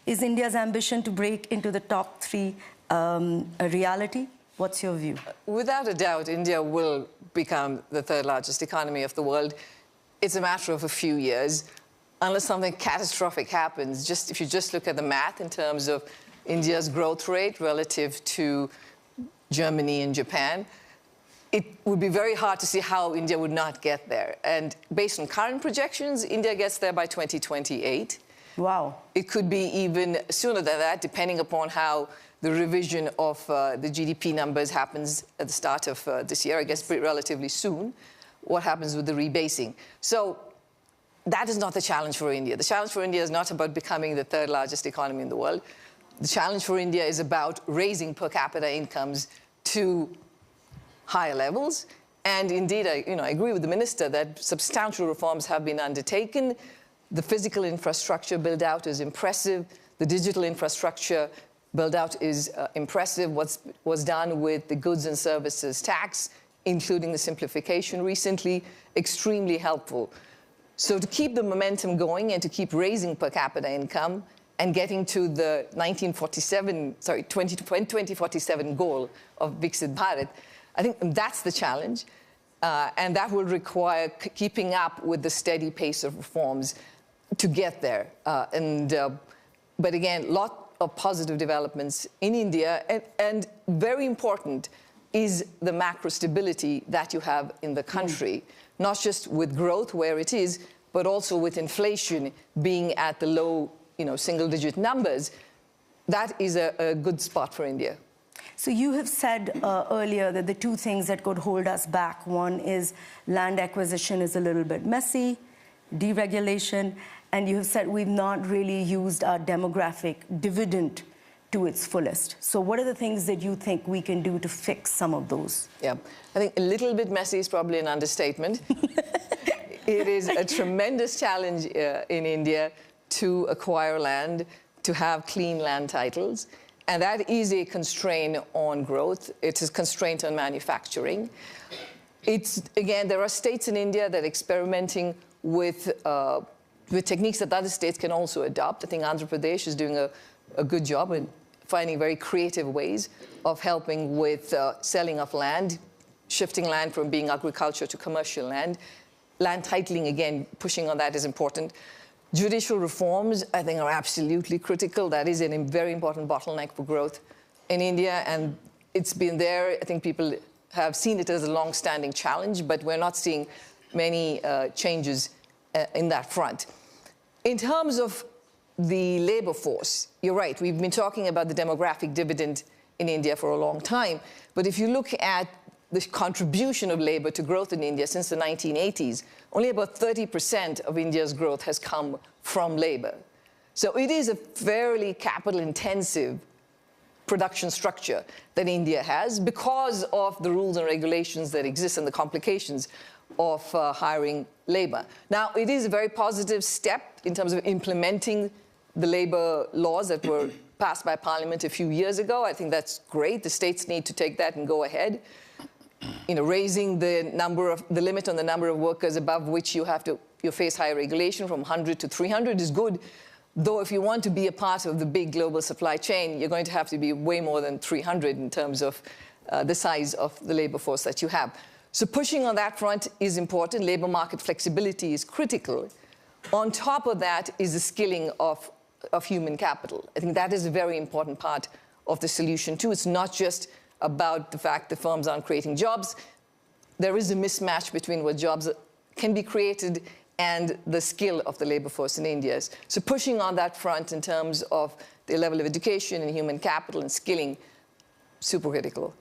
Is India's ambition to break into the top 3 a reality? What's your view? Without a doubt, India will become the 3rd largest economy of the world. It's a matter of a few years, unless something catastrophic happens. If you just look at the math in terms of India's growth rate relative to Germany and Japan, it would be very hard to see how India would not get there. And based on current projections, India gets there by 2028. Wow. It could be even sooner than that, depending upon how the revision of the GDP numbers happens at the start of this year, I guess relatively soon, what happens with the rebasing. So that is not the challenge for India. The challenge for India is not about becoming the 3rd largest economy in the world. The challenge for India is about raising per capita incomes to higher levels. And indeed, I agree with the minister that substantial reforms have been undertaken. The physical infrastructure build-out is impressive. The digital infrastructure build-out is impressive. What was done with the goods and services tax, including the simplification recently, extremely helpful. So to keep the momentum going and to keep raising per capita income and getting to the 2047 goal of Viksit Bharat, I think that's the challenge. And that will require keeping up with the steady pace of reforms to get there. But again, lot of positive developments in India. And very important is the macro stability that you have in the country, not just with growth where it is, but also with inflation being at the low, single-digit numbers. That is a good spot for India. So you have said earlier that the 2 things that could hold us back, one is land acquisition is a little bit messy, deregulation, and you have said we've not really used our demographic dividend to its fullest. So what are the things that you think we can do to fix some of those? Yeah, I think a little bit messy is probably an understatement. It is a tremendous challenge in India to acquire land, to have clean land titles. And that is a constraint on growth. It is a constraint on manufacturing. Again, there are states in India that are experimenting with techniques that other states can also adopt. I think Andhra Pradesh is doing a good job in finding very creative ways of helping with selling of land, shifting land from being agriculture to commercial land. Land titling, again, pushing on that is important. Judicial reforms, I think, are absolutely critical. That is a very important bottleneck for growth in India, and it's been there. I think people have seen it as a long-standing challenge, but we're not seeing many changes in that front. In terms of the labor force, you're right. We've been talking about the demographic dividend in India for a long time, but if you look at the contribution of labor to growth in India since the 1980s, only about 30% of India's growth has come from labor. So it is a fairly capital-intensive production structure that India has because of the rules and regulations that exist and the complications of hiring labor. Now, it is a very positive step in terms of implementing the labor laws that were passed by Parliament a few years ago. I think that's great. The states need to take that and go ahead. Raising the limit on the number of workers above which you face higher regulation from 100 to 300 is good. Though if you want to be a part of the big global supply chain, you're going to have to be way more than 300 in terms of the size of the labor force that you have. So pushing on that front is important. Labor market flexibility is critical. On top of that is the skilling of human capital. I think that is a very important part of the solution too. It's not just about the fact that firms aren't creating jobs. There is a mismatch between what jobs can be created and the skill of the labor force in India. So pushing on that front in terms of the level of education and human capital and skilling, super critical.